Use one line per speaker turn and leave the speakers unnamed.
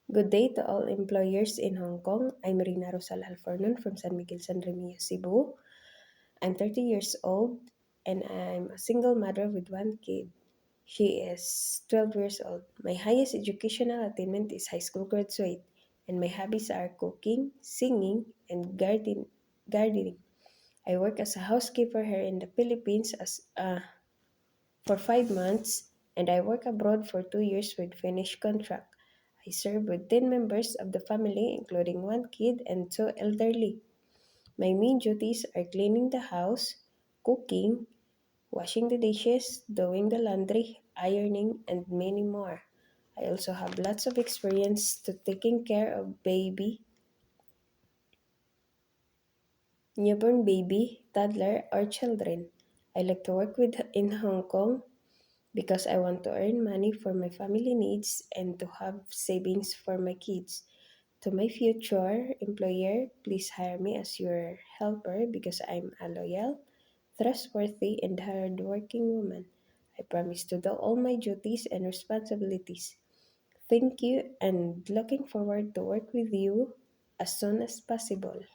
Good day to all employers in Hong Kong. I'm Rina Rosal Alfornon from San Miguel San Remillo, Cebu. I'm 30 years old and I'm a single mother with one kid. She is 12 years old. My highest educational attainment is high school graduate, and my hobbies are cooking, singing, and gardening. I work as a housekeeper here in the Philippines for 5 months, and I work abroad for 2 years with Finnish contract. I serve with 10 members of the family, including one kid and two elderly. My main duties are cleaning the house, cooking, washing the dishes, doing the laundry, ironing, and many more. I also have lots of experience to taking care of newborn baby, toddler, or children. I like to work with in Hong Kong because I want to earn money for my family needs and to have savings for my kids. To my future employer, please hire me as your helper because I'm a loyal, trustworthy, and hardworking woman. I promise to do all my duties and responsibilities. Thank you and looking forward to work with you as soon as possible.